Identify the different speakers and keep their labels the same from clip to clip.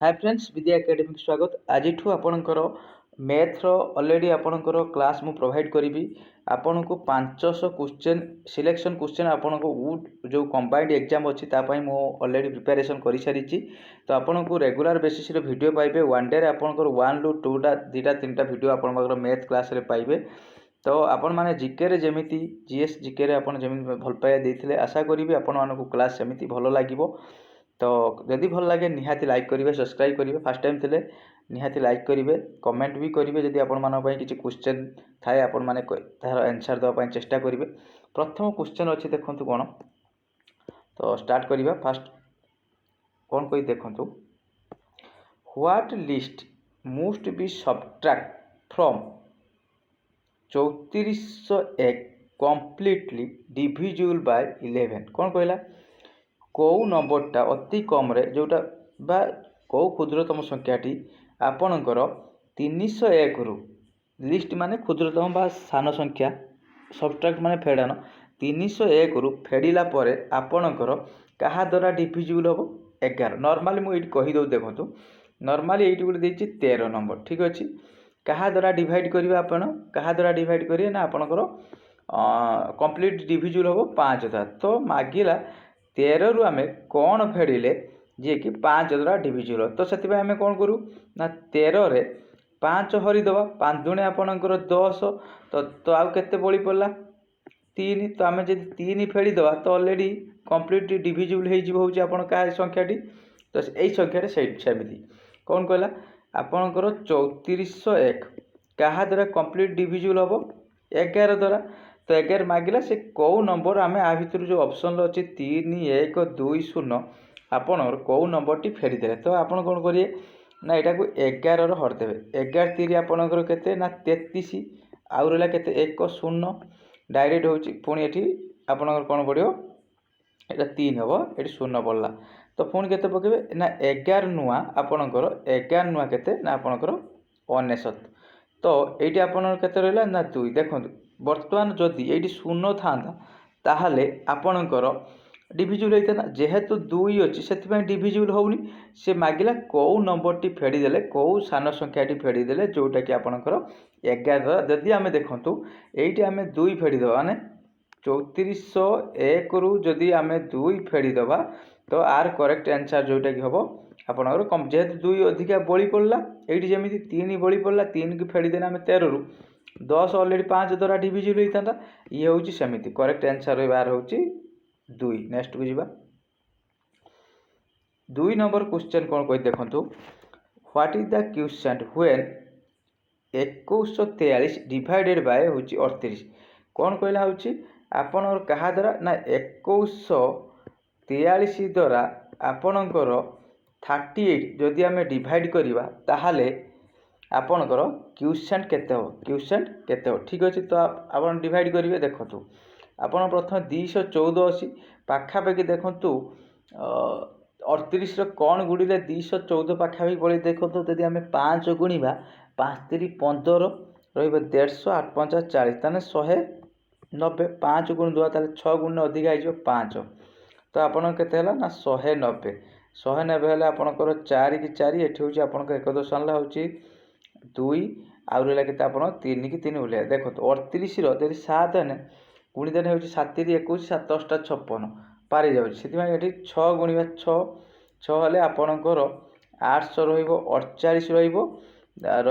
Speaker 1: Hi friends विद्या academy स्वागत आज आपणकर मैथ्र अलरेडी आपणकर क्लास मु प्रोवाइड करी आपन को 500 क्वेश्चन सिलेक्शन क्वेश्चन आपन को वुड जो कंबाइंड एग्जाम अच्छी मु अलरेडी प्रिपरेशन कर सारी तो आपन को रेगुलर बेसिस वीडियो पाइबे वन डे आपनकर 1 रू 2 टा 2टा 3टा वीडियो आपन मैथ क्लास रे पाइबे। तो आपण मैंने जिके रे जमीती जीएस जिके रे आपण जमी भल पाया देथिले आशा करी आपण मानक क्लास सेमिति भल लागिवो। तो जदि भल लगे निहाती लाइक करेंगे सब्सक्राइब करेंगे फास्ट टाइम थे निहाती लाइक करेंगे कमेंट भी करेंगे जदि आपण मानक किसी क्वेश्चन थाए आपण माने तार आंसर देवाई चेष्टा करेंगे। प्रथम क्वेश्चन अच्छी देखु कौन तो स्टार्ट करवा फास्ट कौन कही देखु what least must be subtract from 3401 completely divisible by 11 कौन कहला कौ नंबरटा अति कम रे जोटा बा कौ क्षुद्रतम संख्याटी आपणकर 301 रु लिस्ट माने क्षुद्रतम बा सान संख्या सबट्रैक्ट माने फेड़ान 301 रु फेड़िला परे आपणकर कहा द्वारा डिविजिबल हम 11 नॉर्मली मुझे कहीदे देखो नॉर्मली ये गोटे देती 13 नंबर ठीक अच्छे कहा द्वारा डिवाइड करेंगे आपण कहा द्वारा डिवाइड करेंगे ना आपणकर कंप्लीट डिविजिबल हम 5 द्वारा तो मागिला 13 रु आम कौन फेड़े जी कि 5 द्वारा डिविजिबल तो से आम कौन करूँ ना 13 रे 5 हरिदबा 5 दुणे आपणकर 10 तो आउ केते बड़ी पड़ला 3 तो आम जब 3 फेड़ीदबा तो अलरेडी कंप्लीट डिविजिबल हो क्या संख्याटी तो यही संख्या सेमती कौन कहला आपणकर 3401 क्या द्वारा कंप्लीट डिविजिबल हम 11 द्वारा तो 11 मागिला से कौ नंबर आम आ भर जो ऑप्शन अच्छे 3120 आपण कौ नंबर टी फेरीदे तो आप कौन करेंगे ना यहाँ को 11 हरदेवे 11 3 आपणकर केते ना 33 आउ रहा के 10 डायरेक्ट हो पुणी ये आपणकर कौन पड़ो यहाँ 3 हम ये 0 पड़ला तो पुणी के पकेबे ना 11 नुआ आपणकर 11 नुआ के ना आपणकर 99 तो ये आपके रहा ना 2 देखो बर्तमान जदि ये 0 था ताहले आपणकर डिविजिबल होता ना जेहेतु 2 अच्छी से डिविजिबल होनी से मागिला कौ नंबर टी फेड़ीदे कौ सान संख्याटी फेड़ीदे जोटा कि आपणकर 11 जदि आम देखूँ ये आम 2 फेड़ीदे माने 3401 रु जदि आम 2 फेड़ीदबा तो आर करेक्ट आंसर जोटा कि हम आपणकर कम जेहेतु 2 अधिका बड़ी पड़ला ये जमी 3 बड़ी पड़ला 3 की फेड़ीदे आम 13 रु 10 अलरेडी 5 द्वारा डिविजिबल होता ये हूँ सेमती करेक्ट आंसर बार हूँ 2 नेक्स्ट को जीवा 2 नंबर क्वेश्चन कौन कही देखो what is the question when 2143 divided by हूँ 38 कौन कहला हूँ आपण क्या द्वारा ना 2143 द्वारा आपणकर 38 जदि आम डिवाइड करवा ताहले आपणकर क्वेश्चन केते हो क्वेश्चन केते हो ठीक अच्छे तो आप डिवाइड करेंगे देखो आपड़ प्रथम 214 पाखापाखि देखु 38 कौन गुड़िले 214 पाखापाखि पड़े देखो जदि आम 5 गुणा 5 3 15 रही 150 8 5 40 ताने 190 5 गुण देवा 6 गुण अधिका हो 5 तो आपन केते हला ना 190 190 हेले आपनकर 4 की 4 एठी होची आपनकर एक दशमलव होची 2 आउ रहा के 3 की 3 भूलिया देखो 38 री 7 है गुणी देने हो 7 21 7 8 56 पारि जाऊँ से 6 गुणा 6 6 हेल्ले आपणकर 800 रही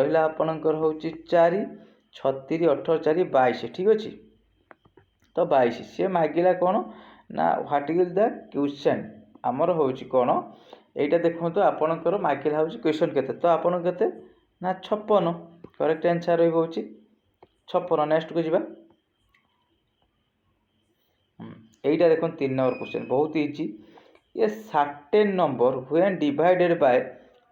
Speaker 1: रहा आपणकर हूँ 4 36 18 4 22 ठीक अच्छे तो 22 सी मागिला कौन ना व्हाट इज द क्वेश्चन आमर हूँ कौन यहाँ देखो आपणकर मागिला हूँ क्वेश्चन केते तो आपन केते ना 56 करेक्ट आंसर रही 56 नेक्स्ट को जीवा यहीटा देखो 3 नंबर क्वेश्चन बहुत इजी ये certain number when divided by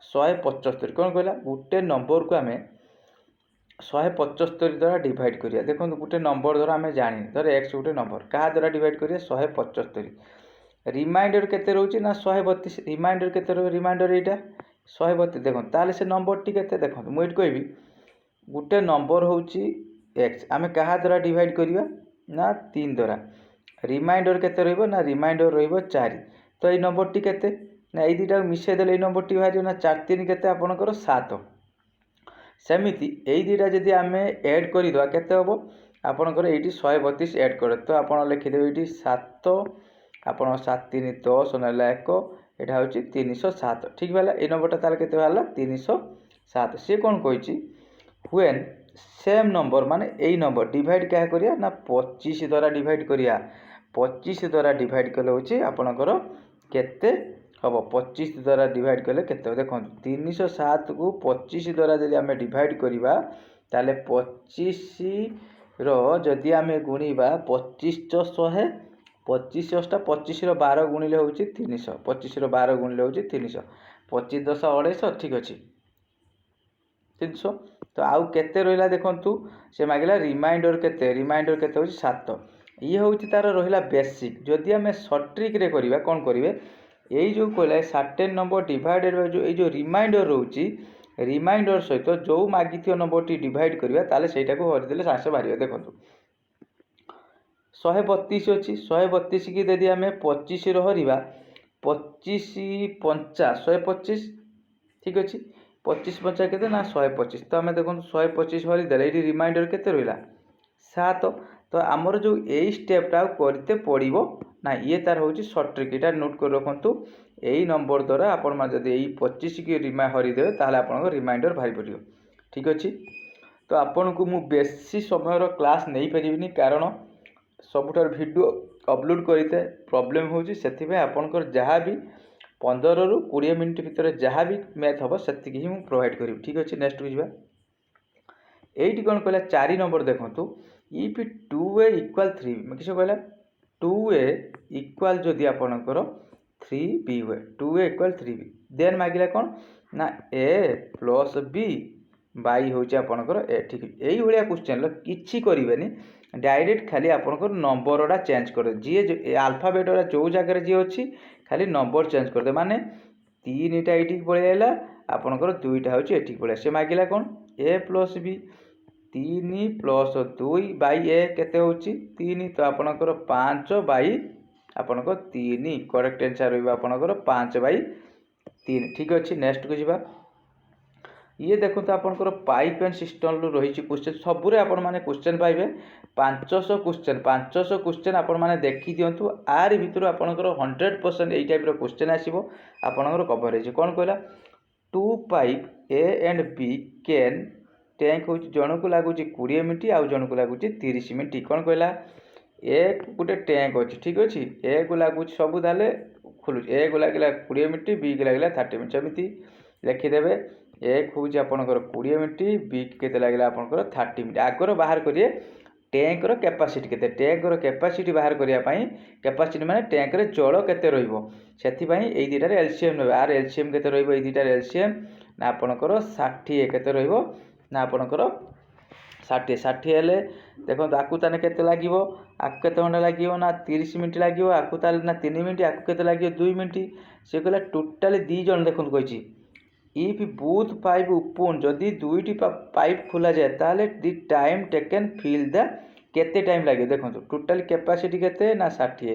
Speaker 1: 175 कौन कहला गोटे नंबर को आम 175 द्वारा डिवाइड करिया देखो गोटे नंबर द्वारा आम जानी धर एक्स गोटे नंबर क्या द्वारा डिवाइड करिया 175 रिमाइंडर केते रोचे ना 132 रिमाइंडर केते रो रिमाइंडर एटा 132 देखो ताले से नंबर टी केते देखो मुझे कहबी गोटे नंबर होची एक्स आम क्या द्वारा डिवाइड करिया ना 3 द्वारा रिमाइंडर केते रहइबो ना रिमाइंडर रहइबो 4 तो ये नंबर टी केते ना ये दुटा मिसई देले नंबर टी बाहर ना 4 3 केते आपनकर 7 सेमिति ये दुटा जदि आम एड करदे केते हम आपनकर ये 132 एड कर तो आप लिखिदेवे ये 7 आपन 7 3 10 ना 1 यहाँ हूँ 307 ठीक है ये नंबरटा तार के बाहर 307 सी कौन कही व्वेन सेम नंबर माने यही नंबर डिवाइड क्या करिया ना 25 द्वारा डिवाइड करिया 25 द्वारा डिवाइड कले हूँ आपनकर केते हम 25 द्वारा डिवाइड कले केते देखो 307 को 25 द्वारा जब आम डिवाइड करवा ताले 25 रो जदि आम गुणिबा 25 100 25 टा 25 12 गुणिले हूँ 300 25 12 गुणिले हूँ 300 25 10 250 ठीक अच्छे 300 तो आउ केते रहिला देखंतु से मागिला रिमाइंडर केते हूँ 7 ये हूँ तार रहिला बेसिक जदि आम सर्ट ट्रिक रे करिवा कोन करिवे यही जो कहला सर्टेन नंबर डिवाइडेड बाय जो जो रिमाइंडर रोची रिमाइंडर सहित जो मागिथियो नंबर टी डिवाइड करिवा ताले सेटा को हरिदेले सासे बाहरियो देखंतु 132 अच्छी 132 की यदि आम 25 रहा 25 50 125 ठीक अच्छे 25 50 के ना 125 तो आम देखो 125 हरिदेले ये रिमाइंडर के रहा 7 तो आमर जो यही स्टेपटा करते पड़ो ना ये तार हूँ सर्ट ट्रिक यहाँ नोट कर रखु यही नंबर द्वारा आपण जब यही 25 की हरिदेवे ताहले आपन रिमाइंडर बाहरी पड़ो ठीक अच्छे तो आपन को मु बेसी समय क्लास नहीं पारिनी कारण सबुठार वीडियो अपलोड करते प्रॉब्लम होची सेथिबे आपनकर जहाँ भी 15 रु 20 मिनट भितर जहाँ भी मैथ हम से ही मुझे प्रोवाइड करी ठीक अच्छे नेक्स्ट को जावा एटी कौन कहला 4 नंबर देखो इफ 2a इक्वाल 3 किस कहला 2a इक्वाल जदि आपनकर 3b हुए 2a इक्वाल 3b देन मागिला कौन ना a प्लस b बाई हूँ आपनकर ए ठीक यही भाया क्वेश्चन किसी करेनि डायरेक्ट खाली आपनकर नंबरटा चेंज कर जी आल्फाबेट जो जगह जी अच्छी खाली नंबर चेंज कर दे माने 3टा ये पलैला आपनकर 2टा हूँ ये पलैया से मागिला कौन a plus b 3 plus 2 by a केते हूँ 3 तो आपनकर 5 बाई आपनकर 3 करेक्ट आंसर रही आपनकर 5 बाई 3 ठीक अच्छे नेक्स्ट को जावा ये देखो तो आपनकर पाइप एंड सिस्टम रही क्वेश्चन सबुरे आपण माने क्वेश्चन पाइबे 500 क्वेश्चन आपण माने देखि दियंतु आर भितर आपनकर 100% एई टाइप रो क्वेश्चन आसीबो आपनकर कवरेज कोन कहला 2 pipe A and B can tank हो जन को लागू 20 मिनट आउ जन को लागू 30 मिनट कौन कहला ए गोटे टैंक अच्छी ठीक अच्छे ए को लागू सब ताले खोलु ए को लगे 20 मिनट बी को लगे 30 मिनट सेमती लिखिदेवे एक हूँ आपंकर 20 मिनट बी के लगे आपंकर 30 मिनट आगर बाहर करिए टैंक रो कैपेसिटी केते टैंक रो कैपेसिटी बाहर करिया पई कैपेसिटी माने टैंक रे जल केते रहिबो सेथि पई एई दुटार एलसीएम नेबे आर एलसीएम केते रहिबो एई दुटार एलसीएम ना आपनकर 60 केते रहिबो ना आपनकर 60 60 हेले देखो आकु ताने केते लागिवो आकु केते घंटा लागिवो ना 30 मिनट लागिवो आकु ताले ना 3 मिनट आकु केते लागिवो 2 मिनट से कहला टोटली 2 जन देखो कहिछि इफ बोथ पाइप ओपन जदि 2टी पाइप खोला जाए ताले दी टाइम टेकन फिल द केते टाइम लगे देखो टोटल कैपेसिटी केते ना 60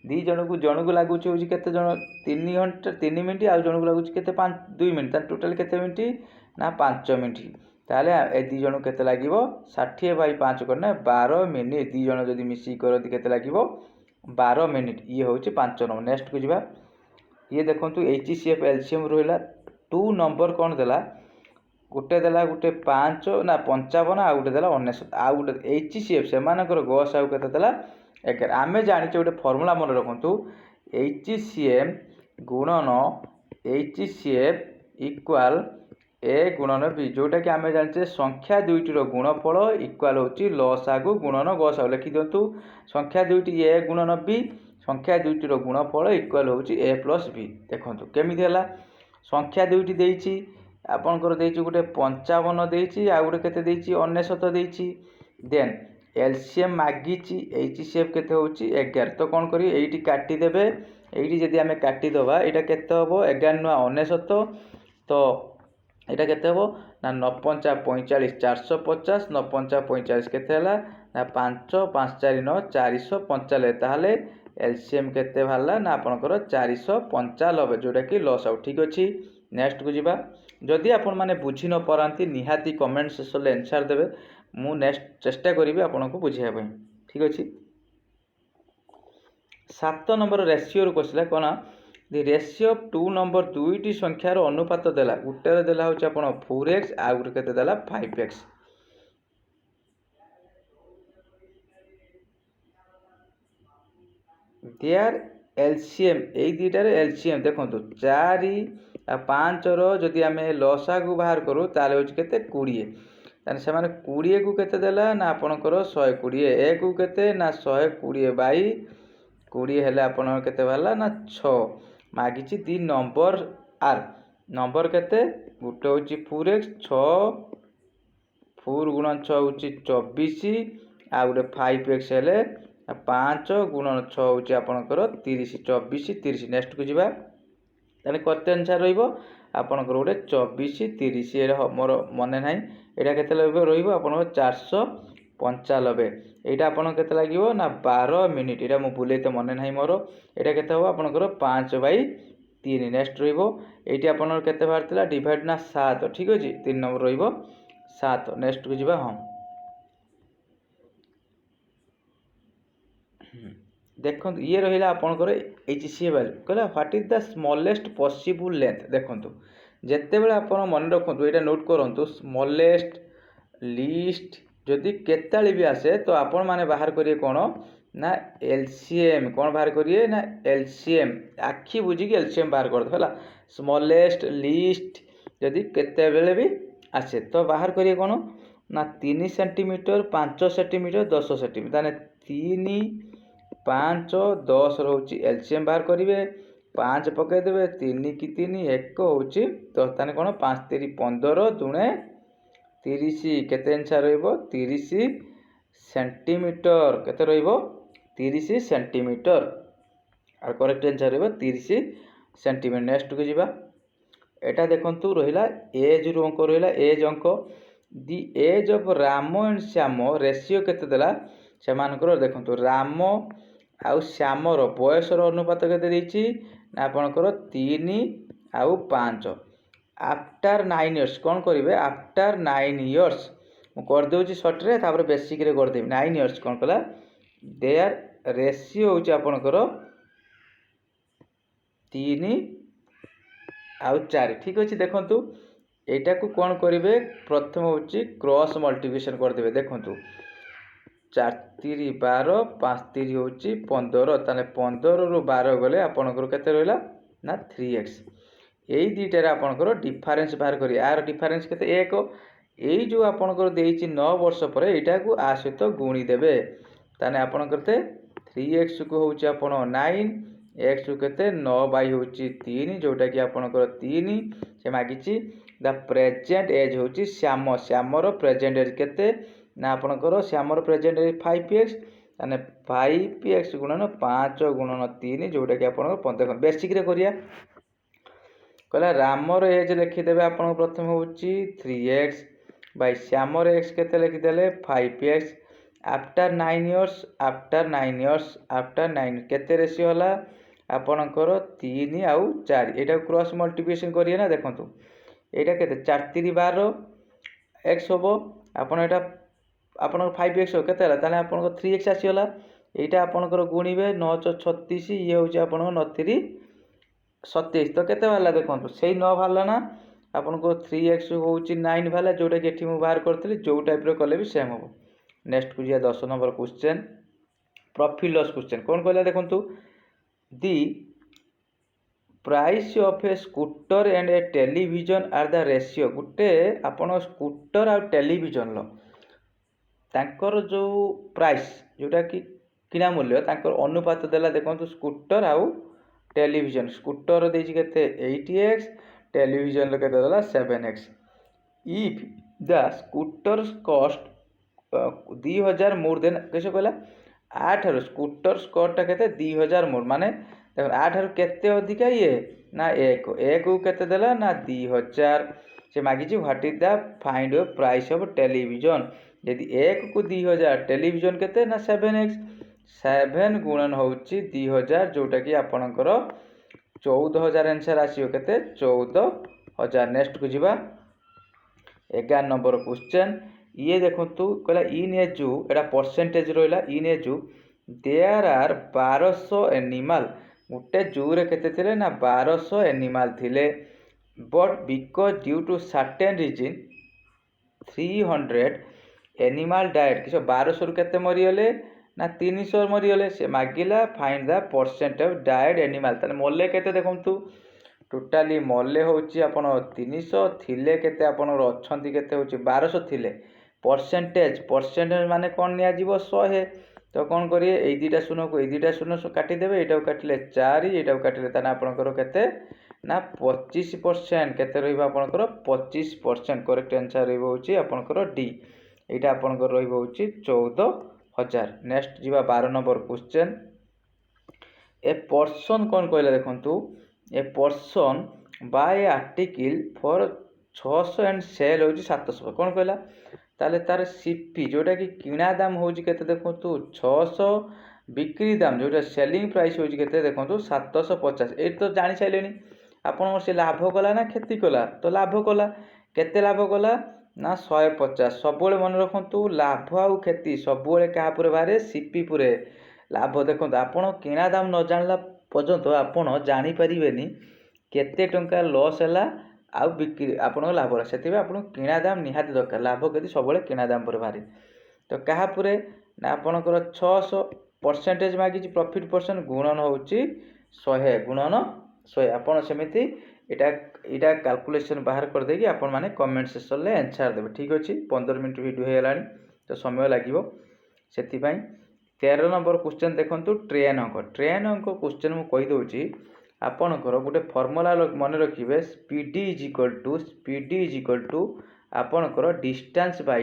Speaker 1: दी जन को लागू होची केते जन 3 घंटा 3 मिनट आ जन को लागू केते 5 2 मिनट ता टोटल केते मिनट ना 5 मिनट ताले ए दी जन केते लागिवो 60 बाई 5 करना 12 मिनिट दी जन जदि मिसी करती केते लागिवो 12 मिनिट ये होची 5 नंबर नेक्स्ट को जिबा ये देखंतु एचसीएफ एलसीएम रहिला 2 नंबर कौन देला गोटे देला गोटे 5 ना 55 आ गोटे देला 19 आ गोटे एचसीएफ से मानकर गस आउ केते देला 11 आमे जानिचे गोटे फार्मूला मन रखंतु एचसीएम गुणन एचसीएफ इक्वल ए गुणन बी जोटा कि आमे जानिचे संख्या दुईटी रो गुणफल इक्वल होची लसागु गुणन गसागु लिखि दियंतु संख्या दुईटी ए गुणन बी संख्या दुईटी रो गुणफल इक्वल होची ए प्लस बी देखंतु केमिति हला संख्या दुईटी देइछि आपनकर देइछि गोटे 55 देइछि आ गोटे केते देइछि 19 देइछि देन एलसीएम मागिछि एचसीएफ केते होछि 11 तो कोन करी एइटी काटी देबे एइटी जदि हमें काटी दबा एटा केते हबो 11 नुआ 19 तो एटा केते हबो ना 95 45 450 95 45 केते हला ना 5 5 4 9 445 ताहले एलसीएम केते बाहरला ना आपनकर 495 जोटा कि लॉस आउट। ठीक अछि, नेक्स्ट को जिबा। जदि आपण माने बुझी न पारंती निहाती कमेंट सेक्शन रे आंसर देबे, मु नेक्स्ट चेष्टा करिवे आपनको बुझिया पई। ठीक अछि, 7 नंबर रेशियो रो क्वेश्चन कोना the ratio of two number दुईटी संख्यार अनुपात देला, गुटे देला होची आपण 4x आ गुटे केते देला 5x। देयर एलसीएम एई दुईटार एलसीएम देखंतु 4 आ 5 रो जदि आमे लसा को बाहर करू ताले होची केते 20, ताने से माने 20 को केते देला ना आपनकर 120, ए को केते ना 120 बाई 20 हेले आपनकर केते बाहरला ना 6 मागिची दी नंबर आर नंबर केते गुटे होची 4x 6 4 गुणन 6 होची 24 आ गुटे 5x हेले 5 गुणन 6 होची आपनकर 30 24 30। नेक्स्ट को जिबा, ताने कते आंसर रहिबो आपनकर गुटे 24 30 एरा मोर मने नाही, एटा केते रहिबो आपनकर 495। एटा आपन केते लागिवो ना 12 मिनिट, एटा मु बुलेते मने नाही मोर, एटा केते हो आपनकर 5/3। नेक्स्ट रहिबो एटी आपनकर केते बाहरतिला डिवाइड ना 7। ठीक अछि, 3 नंबर रहिबो 7। नेक्स्ट को जिबा। हम देखो ये रहिला आपनकर एचसी वैल्यू कहला what is the smallest possible length. देखंतु जेते बेले आपन मन रखंतु एटा नोट करंतु स्मॉलेस्ट लीस्ट जदि केताली भी आसे तो आपण माने बाहर करिए कोन ना एलसीएम, कोन बाहर करिए ना एलसीएम, आखी बुझी कि एलसीएम बाहर कर दो हला। स्मॉलेस्ट लीस्ट जदि केते बेले भी आसे तो बाहर करिए कोन ना 3 सेंटीमीटर 5 सेंटीमीटर 10 सेंटीमीटर, ताने 3 5 10 रोची एलसीएम बाहर करिवे, 5 पके देबे 3 की 3 1 होची तो ताने कोन 5 3 15 दुणे 30 केते आंसर रहइबो 30 सेंटीमीटर, केते रहइबो 30 सेंटीमीटर और करेक्ट आंसर रहइबो 30 सेंटीमीटर। नेक्स्ट को जिबा, एटा देखंतु रहिला एज रो अंक रहिला एज अंक the age of Ram and Shyam ratio केते देला सेमानकर देखंतु राम आउ श्यामर बयसर अनुपात केते देछि ना आपनकर 3 आउ 5। आफ्टर 9 इयर्स कोन करिवे आफ्टर 9 इयर्स मु कर देउछि शॉर्ट रे तापर बेसिक रे कर देबि। 9 इयर्स कोन कला देयर रेशियो होछि आपनकर 3 आउ 4। ठीक अछि, देखंतु एटा को कोन करिवे प्रथम होछि क्रॉस मल्टीप्लिकेशन कर देबे। देखंतु 4 3 12 5 3 होची 15, ताने 15 रु 12 गले आपनकर केते रहला ना 3x। एई दीटारे आपनकर डिफरेंस बाहर करी, आर डिफरेंस केते 1। एई जो आपनकर देइछि 9 वर्ष पर एटा को आ सहित गुणी देबे, ताने आपनकर ते 3x को होची आपन 9 x को केते 9 बाई होची 3 जोटा कि आपनकर 3 से मागिछि द प्रेजेंट एज होची श्याम, श्यामर प्रेजेंट एज केते ना आपनकर श्यामर प्रेजेंट एज 5x, ताने 5x गुणन 5 गुणन 3 जोटा कि आपन 15। बेसिक रे करिया कहला रामर एज लिखि देबे आपन प्रथम होची 3x बाय श्यामर x केते लिखि देले 5x। After 9 years after 9 years after 9 केते रेशियो होला आपनकर 3 आउ 4। एटा क्रॉस मल्टीप्लिकेशन करिए ना, देखंतु एटा केते 4 3 12 x होबो आपन एटा आपन 5x केते होला ताले आपन 3x आसी होला। एटा आपनकर गुणिबे 9 36 ये होची आपन 9 3 27 तो केते वाला देखंतु सेही 9 वाला ना आपनको 3x होची 9 वाला जोटा कि एठी मु बाहर करथली जो टाइप रो कले भी सेम हो। नेक्स्ट को जिया 10 number question profit loss question कोन कहला देखंतु the price of a scooter and a television are the ratio. गुटे आपन स्कूटर आ टेलीविजन लो तांकर जो प्राइस जोटा कि किना मूल्य तांकर अनुपात देला देखंतु स्कूटर आउ टेलीविजन। स्कूटर देछि केते 80x टेलीविजन लो केते देला 7x। If the scooter cost 2000 more than कैसे कहला 8 रो स्कूटर स्कोर टा केते 2000 मोर माने देखो 8 रो केते अधिका ये ना 1 को केते देला ना 2000 से मागी छी what is the find price of television. यदि 1 को 2000 टेलीविजन केते ना 7x 7 गुणन होउची 2000 जोटा कि आपणकर 14000 आंसर आसीओ केते 14000। नेक्स्ट को जीवा 11 नंबर क्वेश्चन ये देखंतु कहला इन ए जू एटा परसेंटेज रहला इन ए जू देयर आर 1200 एनिमल गोटे जू रे केते थिले ना 1200 एनिमल थिले but because due to certain reason 300 animal died किस 1200 रु केते मरिगले ना 300 मरिगले से मागिला find the percent of died animal ताले मल्ले केते देखंतु टोटाली मल्ले होची आपण 300 थिले केते आपण अछंती केते होची 1200 थिले परसेंटेज माने कोन निया जीवो 100 तो कोन करिए ए दुटा शून्य को ए दुटा शून्य काटी देबे एटा काटिले 4 एटा काटिले ताना आपनकर केते ना 25% केते रहइबा आपनकर 25% करेक्ट आंसर रहइबो होची आपनकर डी एटा आपनकर रहइबो होची 14000। नेक्स्ट जीवा 12 नंबर क्वेश्चन ए पर्सन कोन कहला देखंतु a person buy article for 600 and sell होची 700 कोन कहला ताले तार सीपी जोटा कि किणा दाम होची केते देखंतु 600 बिक्री दाम जोटा सेलिंग प्राइस होची केते देखंतु 750 ए तो जानि साइलेनी आपण से लाभ कला ना क्षति कला तो लाभ कला केते लाभ कला ना 150 सबले मन रखंतु लाभ आ क्षति सबले का पुरे बारे सीपी पुरे लाभ देखंतु आपण किणा दाम न जानला पर्यंत आपण जानि परिबेनी केते टंका लॉस हला आ बिक्री आपण लाभ होला सेतिबे आपण किणा दाम निहाती दरकार लाभ केति सबले किणा दाम पर बारे तो कहा पुरे ना आपणकर 600 परसेंटेज मागिची प्रॉफिट परसेंट गुणन होची 100 गुणन 100 आपण सेमिति एटा कैलकुलेशन बाहर कर देगी आपण माने कमेंट सेक्शन ले आंसर देबे ठीक अछि 15 मिनिट वीडियो हे लानी तो समय लागिवो सेति पई 13 नंबर क्वेश्चन देखंतु ट्रेन अंक क्वेश्चन मु कहि दोची आपणकर गोटे फॉर्मूला मन रखिबे स्पीड इज इक्वल टू आपणकर डिस्टेंस बाय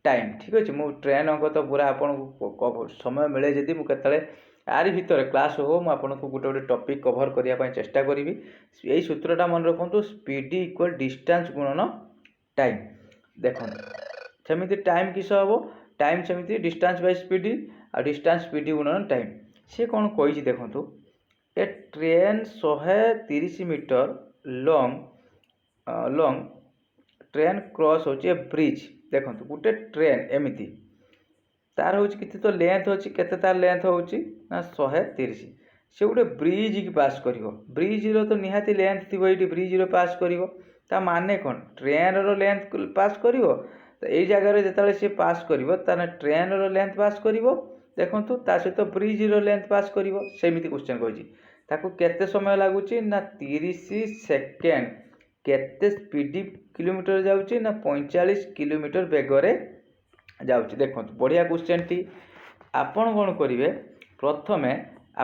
Speaker 1: टाइम ठीक अछि मु ट्रेन अंक तो पूरा आपन को समय मिले जदी मु केतले आरी भितर क्लास हो मु आपन को गोटे टॉपिक कवर करिया पय चेष्टा करिवि एई सूत्रटा मन रखंतु स्पीड इक्वल डिस्टेंस गुणन टाइम देखो सेमिति टाइम किस हबो टाइम सेमिति डिस्टेंस बाय स्पीड आ डिस्टेंस स्पीड गुणन टाइम से कोन कहिछि देखंतु a train 130 meter long train cross होची ए ब्रिज देखंतु गोटे ट्रेन एमिति तार होची किति तो लेंथ होची केते तार लेंथ होची ना 130 से गोटे ब्रिज की पास करिवो ब्रिज रो तो निहाती लेंथ थिबो एटी ब्रिज रो पास करिवो ता माने कोन ट्रेन रो लेंथ पास करिवो तो एई जगह रे जेताले से पास करिवो ताने ट्रेन रो लेंथ पास करिवो देखंतु ता सहित ब्रिज रो लेंथ पास करिवो सेमिति क्वेश्चन कहजी ताकू केते समय लागुची ना 30 सेकेंड केते स्पीड किलोमीटर जाउची ना 45 किलोमीटर बेगरे जाउची देखंतु बढ़िया क्वेश्चन टी आपण कोन करिवे प्रथमे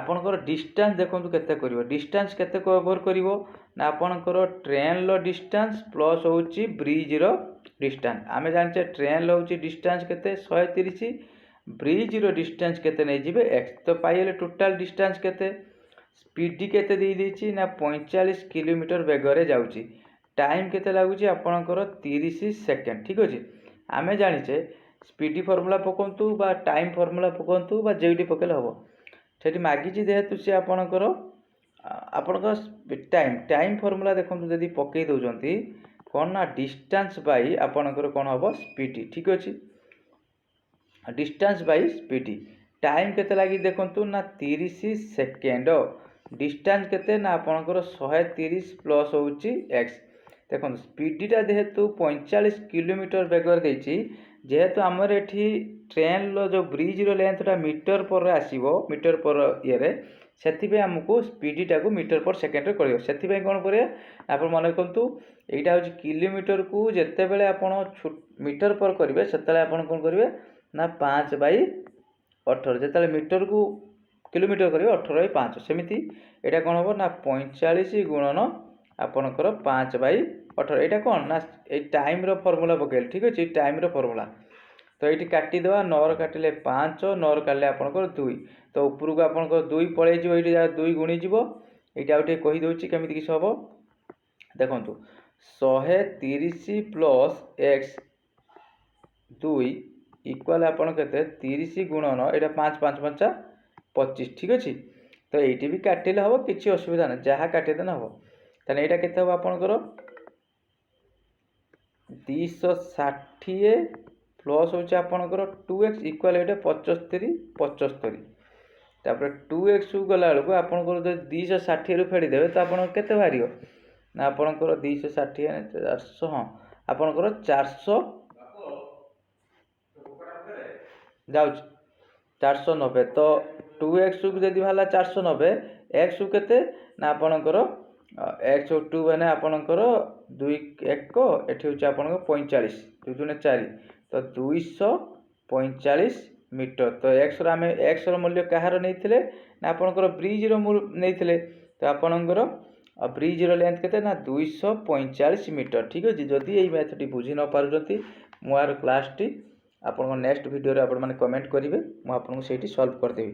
Speaker 1: आपनकर डिस्टेंस देखंतु केते करिवो डिस्टेंस केते कवर करिवो ना आपनकर ट्रेन लो डिस्टेंस प्लस होची ब्रिज रो डिस्टेंस आमे जानचे ट्रेन लो होची डिस्टेंस केते 130 ब्रिज रो डिस्टेंस केते नै जिवे x तो पाइले टोटल डिस्टेंस केते स्पीड केते दे देछि ना 45 किलोमीटर बेगरे जाउची टाइम केते लागुची आपनकर 30 सेकेंड ठीक अछि आमे जानिचे स्पीड फॉर्मूला पकंतु बा टाइम फॉर्मूला पकंतु बा जेडी पकेले हबो सेठी मागिची जेहेतु से आपनकर टाइम फॉर्मूला देखंतु यदि पकई दोजंती कोन ना डिस्टेंस बाय आपनकर कोन हबो स्पीड ठीक अछि डिस्टेंस बाय स्पीड टाइम केते लागि देखंतु ना 30 सेकेंड डिस्टेंस केते ना आपनकर 130 प्लस होउची x देखो स्पीडटा जेहेतु 45 किलोमीटर बेगर देछि जेहेतु आमर एठी ट्रेन लो जो ब्रिज रो लेंथटा मीटर पर आसीबो मीटर पर इरे सेथिबे हमकु स्पीडटा को मीटर पर सेकेंड रे करियो सेथिबे कोन करे आपण मन करंतु एटा होछि किलोमीटर को जत्ते बेले आपण मीटर पर करिवे सेतले आपण कोन करिवे ना 5/18 जेतले मीटर को किलोमीटर करिवे 18/5 सेमिति एटा कोन होबो ना 45 गुणन आपनकर 5/18 एटा कोन ना ए टाइम रो फार्मूला पकेल ठीक अछि टाइम रो फार्मूला तो एटी काटी देबा 9 काटिले 5 9 काटले आपनकर 2 तो ऊपर को आपनकर 2 पळे जिवो एटी 2 गुणी जिवो एटा उठे कहि दोछि केमिति किस हबो देखंतु 130 प्लस x 2 इक्वाल आपण केते 30 गुणन एटा 5 5 5 25 ठीक अछि। तो एटी भी काटिले हबो किछि असुविधा नै जहा काटि देना हबो तने एटा केते हबो आपनकर 260 प्लस होचे आपनकर 2x इक्वल एटा 75 75 तापर 2x को गला बेलको आपनकर जे 260 रु फेडी देबे तो आपन केते भारियो ना आपनकर 260 400 हां आपनकर 400 जाउछ 490 तो 2x को जदी भाला 490 x को केते ना आपनकर x 2 बने आपनकर 2 1 को एठी होचे आपनकर 45 2 दुने 4 तो 245 मीटर। तो x रो हमें x रो मूल्य कहार नैथिले ना आपनकर ब्रिज रो नैथिले तो आपनकर ब्रिज रो लेंथ केते ना 245 मीटर ठीक अछि। जदि एई मैथ टी बुझी न पारुजंती मोर क्लास टी आपन नेक्स्ट वीडियो रे आपन माने कमेंट करिवे मु आपन सेठी सॉल्व कर देबी।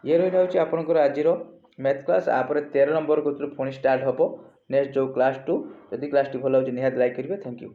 Speaker 1: ये रहिला होची आपनकर आज रो मैथ क्लास आपरे 13 नंबर को पुणी स्टार्ट हबो नेक्स्ट जो क्लास 2 यदि क्लास टी भलो होची निहात लाइक करिवे। Thank you.